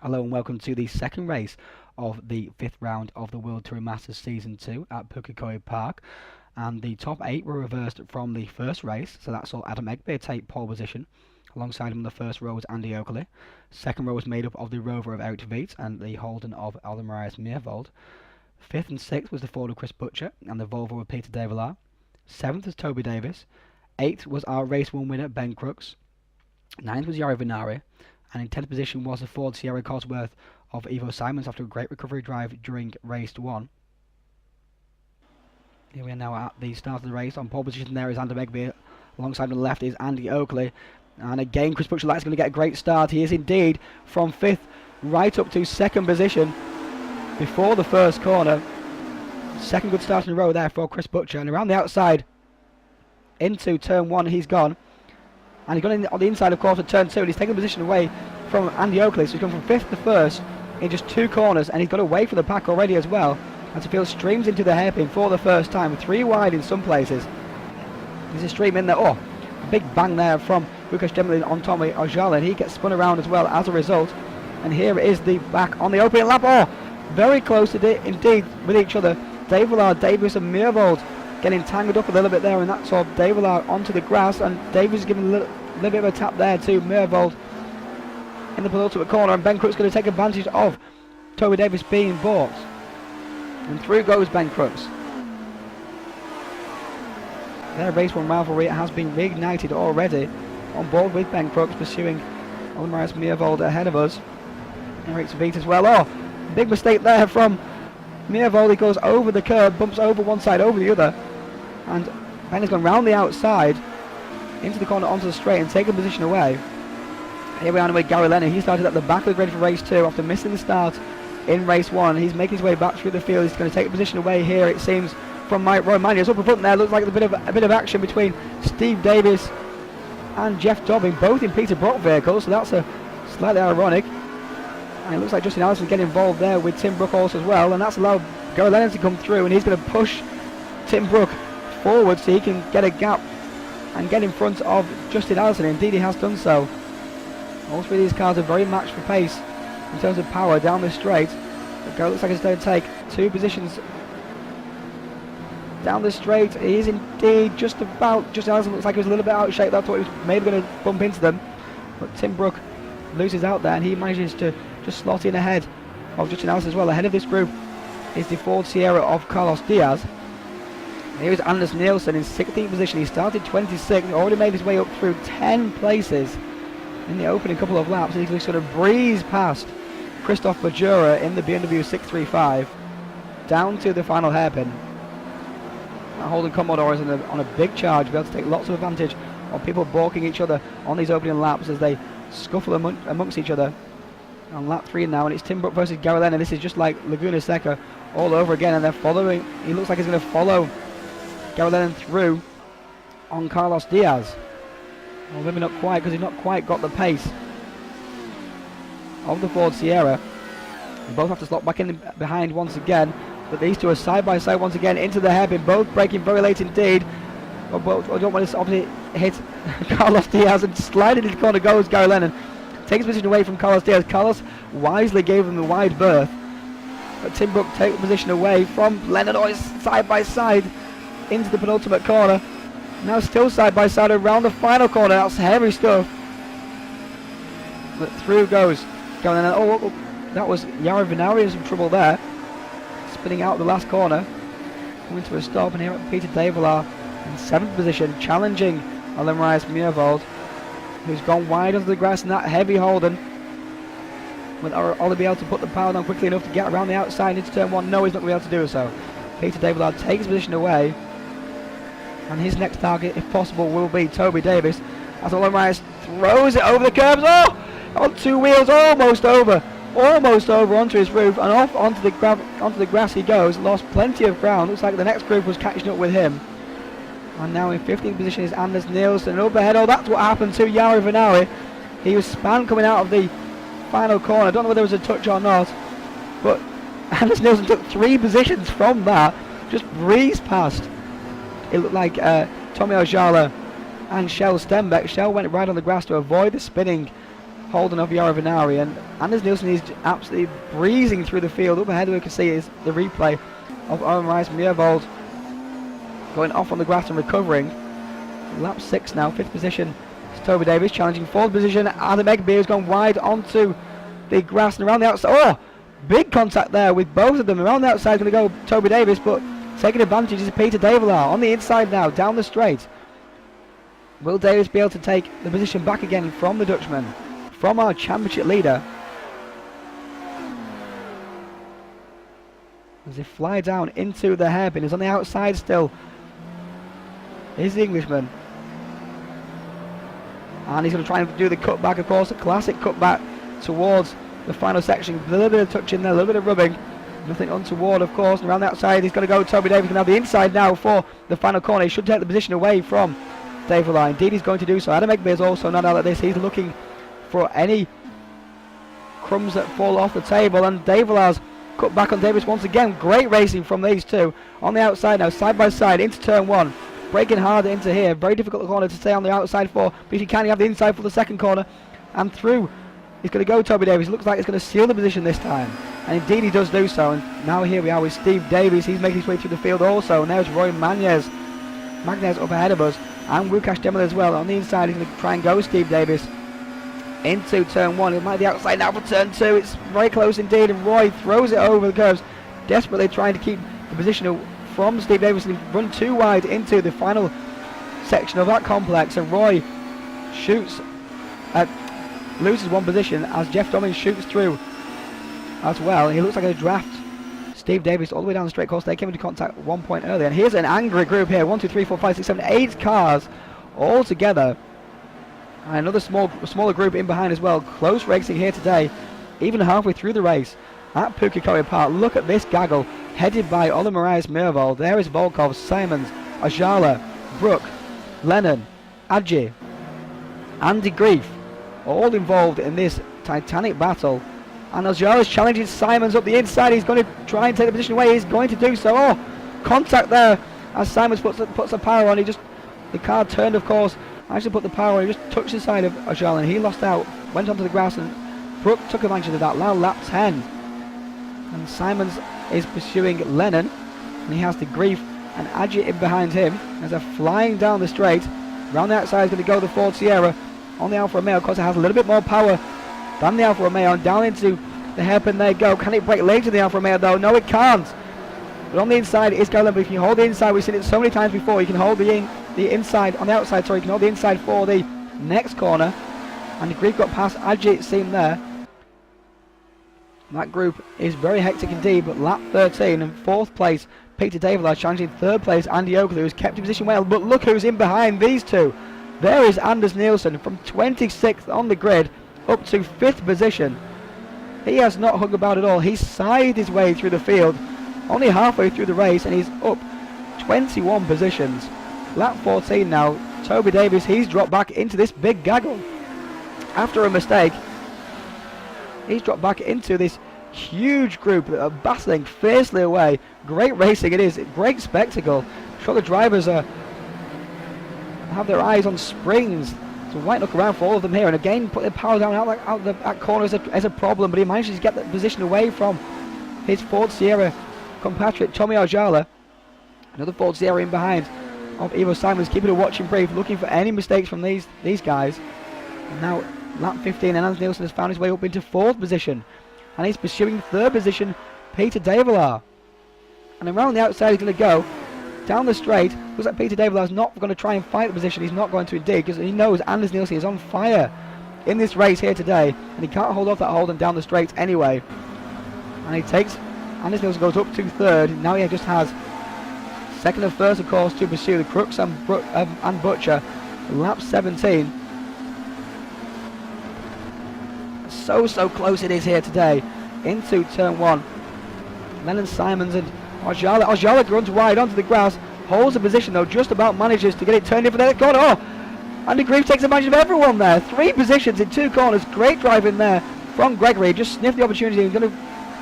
Hello and welcome to the second race of the fifth round of the World Touring Masters Season 2 at Pukekohe Park. And the top 8 were reversed from the first race, so that saw Adam Egbe take pole position. Alongside him on the first row was Andy Oakley. Second row was made up of the Rover of Eric de Vries and the Holden of Aldemarius Meervold. Fifth and sixth was the Ford of Chris Butcher and the Volvo of Peter De Villard. Seventh was Toby Davis. Eighth was our race 1 winner Ben Crooks. Ninth was Jari Vinnari. And in 10th position was the Ford Sierra Cosworth of Ivo Simons after a great recovery drive during race 1. Here we are now at the start of the race. On pole position there is Adam Egbe. Alongside on the left is Andy Oakley. And again, Chris Butcher is going to get a great start. He is indeed from 5th right up to 2nd position before the first corner. Second good start in a row there for Chris Butcher. And around the outside into turn 1 he's gone. And he's gone on the inside, of course, of turn 2, and he's taken position away from Andy Oakley. So he's gone from 5th to 1st in just 2 corners, and he's got away from the pack already as well. As the field streams into the hairpin for the first time, 3 wide in some places. There's a stream in there. Oh, a big bang there from Lukas Demlin on Tommy Ojala, and he gets spun around as well as a result. And here is the back on the opening lap. Oh, very close to indeed with each other. De Villard, Davis and Meervold getting tangled up a little bit there, and that saw De Villard onto the grass, and Davis is giving a little bit of a tap there to Meervold in the penultimate corner, and Ben Crooks going to take advantage of Toby Davis being balked. And through goes Ben Crooks. Their race 1 rivalry has been reignited already. On board with Ben Crooks pursuing Aldemarius Meervold ahead of us. Eric Sveit as well. Oh, big mistake there from Meervold. He goes over the curb, bumps over one side, over the other. And Ben has gone round the outside into the corner onto the straight and taken position away. Here we are with Gary Lennon. He started at the back, ready for race 2 after missing the start in race 1. He's making his way back through the field. He's going to take position away here, it seems, from Mike Roy. Mind you, up in front there looks like a bit of action between Steve Davis and Jeff Dobbin, both in Peter Brock vehicles, so that's a slightly ironic. And it looks like Justin Allison getting involved there with Tim Brook also as well, and that's allowed Gary Lennon to come through, and he's going to push Tim Brook forward so he can get a gap and get in front of Justin Allison. Indeed he has done so. All 3 of these cars are very matched for pace in terms of power down the straight. The guy looks like he's going to take 2 positions down the straight. He is indeed just about. Justin Allison looks like he was a little bit out of shape. That's what he was maybe going to bump into them, but Tim Brook loses out there, and he manages to just slot in ahead of Justin Allison as well. Ahead of this group is the Ford Sierra of Carlos Diaz. Here is Anders Nielsen in 16th position. He started 26th, already made his way up through 10 places in the opening couple of laps. He's sort of breezed past Christoph Bajura in the BMW 635 down to the final hairpin. Holden Commodore is on a big charge, be able to take lots of advantage of people balking each other on these opening laps as they scuffle amongst each other. On lap 3 now, and it's Tim Brook versus Gary Lennon. This is just like Laguna Seca all over again, and they're following. He looks like he's going to follow Gary Lennon through on Carlos Diaz. Well, maybe not quite, because he's not quite got the pace of the Ford Sierra. They both have to slot back in behind once again, but these two are side by side once again into the hairpin, both braking very late indeed. I don't want to obviously hit Carlos Diaz, and sliding into the corner goes Gary Lennon. Takes position away from Carlos Diaz. Carlos wisely gave him the wide berth, but Tim Brook takes position away from Lennon. Oh, side by side into the penultimate corner. Now still side by side around the final corner. That's heavy stuff. But through goes Gary Lennon. Oh, that was Jari Vinnari in some trouble there. Spinning out the last corner. Coming to a stop, and here at Peter De Villard in 7th position, challenging Aldemarius Meervold, who's gone wide onto the grass in that heavy Holden. Will Ollie be able to put the power down quickly enough to get around the outside into turn 1? No, he's not going to be able to do so. Peter De Villard takes position away, and his next target, if possible, will be Toby Davis. As Aldemarius throws it over the curbs. Oh! On 2 wheels, almost over onto his roof, and off onto the grass he goes. Lost plenty of ground. Looks like the next group was catching up with him. And now in 15th position is Anders Nielsen. Overhead, oh, that's what happened to Jari Vinnari. He was spun coming out of the final corner. I don't know whether there was a touch or not, but Anders Nielsen took 3 positions from that. Just breezed past. It looked like Tommy Ojala and Shell Stenbeck. Shell went right on the grass to avoid the spinning holding of Jari Vinnari, and Anders Nielsen is absolutely breezing through the field. Up ahead we can see is the replay of Owen Rice Miervold going off on the grass and recovering. Lap 6 now, 5th position is Toby Davis, challenging 4th position. Adam Egby has gone wide onto the grass and around the outside. Oh, big contact there with both of them. Around the outside is going to go Toby Davis, but taking advantage is Peter Davelaar on the inside now, down the straight. Will Davis be able to take the position back again from the Dutchman, from our championship leader? As they fly down into the hairpin, he's on the outside still. Here's the Englishman. And he's going to try and do the cutback, of course, a classic cutback towards the final section. A little bit of touch in there, a little bit of rubbing. Nothing untoward, of course. And around the outside, he's going to go. Toby Davis can have the inside now for the final corner. He should take the position away from Davelaar. Indeed, he's going to do so. Adam Egby is also not out of this. He's looking for any crumbs that fall off the table. And Davelaar's cut back on Davis once again. Great racing from these two. On the outside now, side by side, into turn 1. Breaking hard into here. Very difficult corner to stay on the outside for. But if you can, you have the inside for the second corner. And through. He's going to go Toby Davis. Looks like he's going to seal the position this time. And indeed he does do so. And now here we are with Steve Davies. He's making his way through the field also. And there's Roy Magnez. Magnez up ahead of us. And Łukasz Demel as well. On the inside he's going to try and go Steve Davis into turn 1. It might be outside now for turn 2. It's very close indeed. And Roy throws it over the curves. Desperately trying to keep the position from Steve Davis. And run too wide into the final section of that complex. And Roy shoots at loses one position as Jeff Dommins shoots through as well. He looks like a draft Steve Davis all the way down the straight course. They came into contact 1 point earlier. And here's an angry group here. 1, 2, 3, 4, 5, 6, 7, 8 cars all together. And another smaller group in behind as well. Close racing here today, even halfway through the race at Pukekohe Park. Look at this gaggle headed by Ole Marius Miervold. There is Volkov, Simons, Ajala, Brook, Lennon, Adji, Andy Grief, all involved in this titanic battle. And Ajala's challenging Simons up the inside. He's going to try and take the position away. He's going to do so. Oh, contact there as Simons puts the power on. The car turned, of course. Actually put the power on. He just touched the side of Ajala and he lost out. Went onto the grass and Brook took advantage of that. Now lap 10. And Simons is pursuing Lennon. And he has the Grief and Adji in behind him as they're flying down the straight. Round the outside is going to go the Ford Sierra on the Alfa Romeo. Of course, it has a little bit more power than the Alfa Romeo. And down into the hairpin they go. Can it break legs in the Alfa Romeo though? No, it can't. But on the inside is Callan. But if you hold the inside, we've seen it so many times before. You can hold the inside on the outside. Sorry, you can hold the inside for the next corner. And the Grief got past Adji, it seemed there. That group is very hectic indeed. But lap 13 and 4th place, Peter Davelaar challenging 3rd place, Andy Oakley, who's kept in position well. But look who's in behind these two. There is Anders Nielsen from 26th on the grid up to 5th position. He has not hung about at all. He's scythed his way through the field, only halfway through the race, and he's up 21 positions. Lap 14 now, Toby Davis, he's dropped back into this big gaggle. After a mistake, he's dropped back into this huge group that are battling fiercely away. Great racing it is, great spectacle. I'm sure the drivers have their eyes on springs. So white look around for all of them here, and again put their power down out the corner as a problem, but he manages to get that position away from his Ford Sierra compatriot Tommy Ajala. Another Ford Sierra in behind of Ivo Simons, keeping a watching brief, looking for any mistakes from these guys. And now lap 15, and Anders Nielsen has found his way up into 4th position, and he's pursuing 3rd position Peter Davelaar. And around the outside he's going to go down the straight. Looks like Peter Davelaar is not going to try and fight the position. He's not going to indeed, because he knows Anders Nielsen is on fire in this race here today, and he can't hold off that hold and down the straight anyway. And he takes, Anders Nielsen goes up to 3rd. Now he just has 2nd and 1st, of course, to pursue the Crooks and Butcher. Lap 17. So close it is here today into turn 1. Lennon, Simons and Ajala. Ajala runs wide onto the grass, holds the position though, just about manages to get it turned in for the next corner. Oh, Andy Grief takes advantage of everyone there. 3 positions in 2 corners. Great driving there from Gregory. Just sniffed the opportunity. He's going to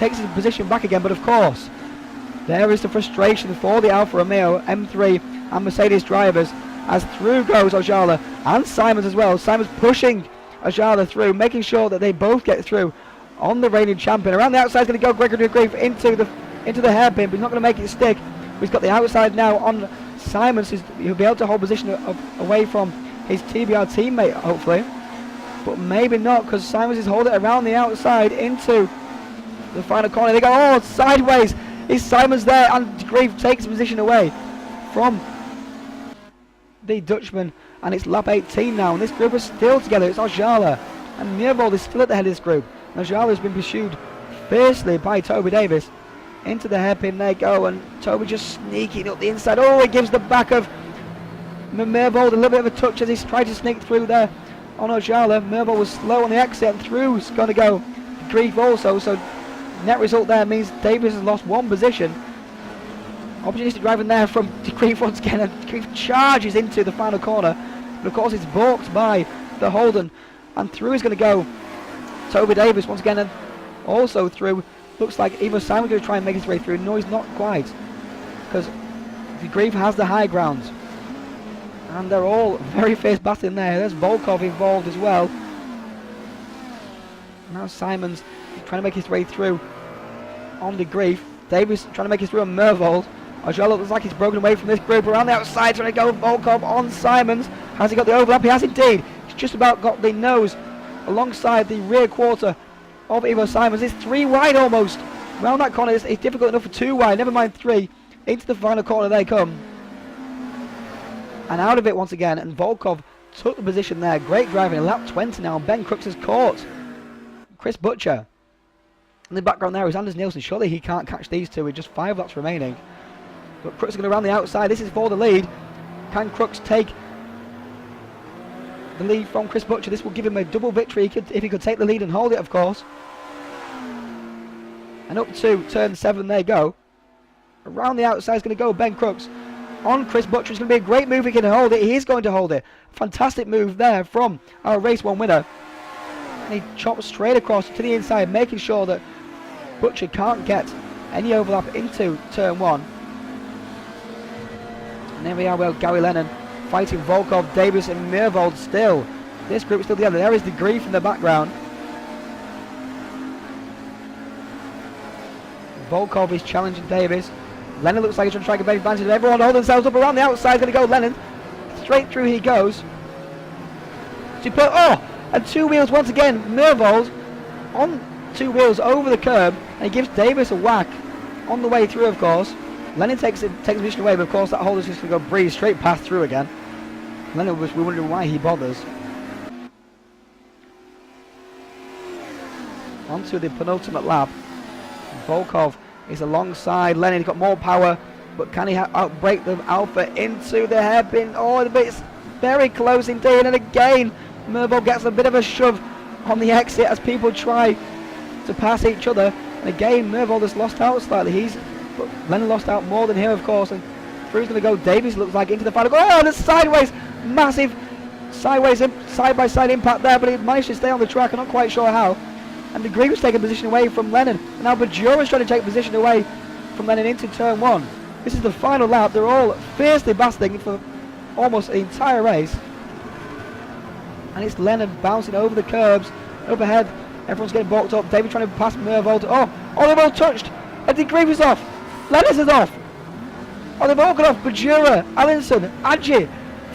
take his position back again, but of course, there is the frustration for the Alfa Romeo M3 and Mercedes drivers as through goes Ajala and Simons as well. Simons pushing Ajala through, making sure that they both get through on the reigning champion. Around the outside is going to go Gregory Grief into the hairpin, but he's not going to make it stick. He's got the outside now on Simons. He'll be able to hold position away from his TBR teammate, hopefully. But maybe not, because Simons is holding it around the outside into the final corner. They go, oh, sideways. Is Simons there? And Grief takes position away from the Dutchman. And it's lap 18 now. And this group is still together. It's Ajala. And Miervold is still at the head of this group. And Ajala has been pursued fiercely by Toby Davis. Into the hairpin they go. And Toby just sneaking up the inside. Oh, he gives the back of Miervold a little bit of a touch as he's tried to sneak through there on Ajala. Miervold was slow on the exit, and through is going to go Grief also. So net result there means Davis has lost one position. Opportunistic driving there from Grief once again, and Grief charges into the final corner. But of course it's balked by the Holden, and through is going to go Toby Davis once again, and also through. Looks like either Simon's going to try and make his way through. No, he's not quite, because Grief has the high ground. And they're all very fierce battling there. There's Volkov involved as well. Now Simons trying to make his way through on the Grief. Davis trying to make his way on Miervold. Ajala looks like he's broken away from this group. Around the outside trying to go Volkov on Simons. Has he got the overlap? He has indeed. He's just about got the nose alongside the rear quarter of Ivo Simons. It's 3 wide almost. Around that corner it's difficult enough for 2 wide. Never mind 3. Into the final corner they come. And out of it once again, and Volkov took the position there. Great driving, lap 20 now. Ben Crooks has caught Chris Butcher. In the background there is Anders Nielsen. Surely he can't catch these two with just 5 laps remaining. But Crooks is going to round the outside. This is for the lead. Can Crooks take the lead from Chris Butcher? This will give him a double victory if he could take the lead and hold it, of course. And up to turn 7 they go. Around the outside is going to go Ben Crooks on Chris Butcher. It's going to be a great move. He can hold it. He is going to hold it. Fantastic move there from our race 1 winner. And he chops straight across to the inside, making sure that Butcher can't get any overlap into turn 1. And there we are, well, Gary Lennon fighting Volkov, Davis and Miervold still. This group is still together. There is the Grief in the background. Volkov is challenging Davis. Lennon looks like he's trying to try to get advantage of everyone. Hold themselves up around the outside. Going to go Lennon. Straight through he goes. And 2 wheels once again. Miervold on 2 wheels over the curb. And he gives Davis a whack on the way through, of course. Lennon takes position away, but of course that holder's just going to go breeze straight past through again. Lennon was wondering why he bothers. Onto the penultimate lap. Volkov is alongside Lennon. He's got more power, but can he outbrake the Alpha into the hairpin? Oh, it's very close indeed. And again, Miervold gets a bit of a shove on the exit as people try to pass each other. And again, Miervold has lost out slightly. But Lennon lost out more than him, of course. And through's going to go. Davies looks like into the final. Oh, and a sideways, massive sideways side-by-side impact there, but he managed to stay on the track. I'm not quite sure how. And the Grief was taking position away from Lennon. And now Bajura's trying to take position away from Lennon into turn 1. This is the final lap. They're all fiercely battling for almost the entire race. And it's Lennon bouncing over the curbs. Up ahead, everyone's getting balked up. David trying to pass Miervold. Oh, they've all touched. And the Grief is off. Lennon's is off. Oh, they've all got off. Bajura, Allinson, Adji.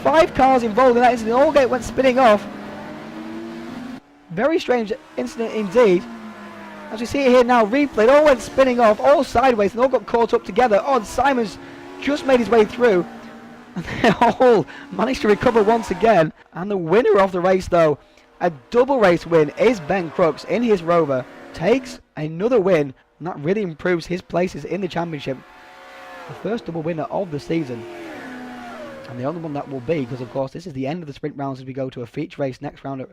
5 cars involved in that incident. All went spinning off. Very strange incident indeed. As we see it here now, replayed, all went spinning off, all sideways, and all got caught up together. Oh, and Simons just made his way through. And they all managed to recover once again. And the winner of the race, though, a double race win, is Ben Crooks in his Rover. Takes another win, and that really improves his places in the championship. The first double winner of the season. And the only one that will be, because of course this is the end of the sprint rounds as we go to a feature race next round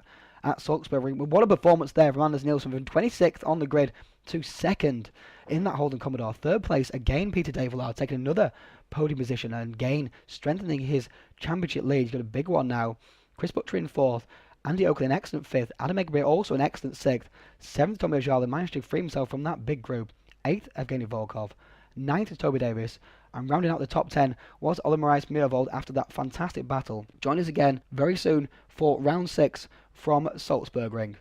at Salzburg. What a performance there from Anders Nielsen, from 26th on the grid to 2nd in that Holden Commodore. 3rd place again, Peter Davillard taking another podium position and again strengthening his championship lead. He's got a big one now. Chris Butcher in 4th, Andy Oakley an excellent 5th, Adam Egberty also an excellent 6th, 7th Tommy Ajala managed to free himself from that big group. 8th Evgeny Volkov, 9th is Toby Davis, and rounding out the top 10 was Olimarais Mirvold after that fantastic battle. Join us again very soon for round 6 from Salzburg Ring.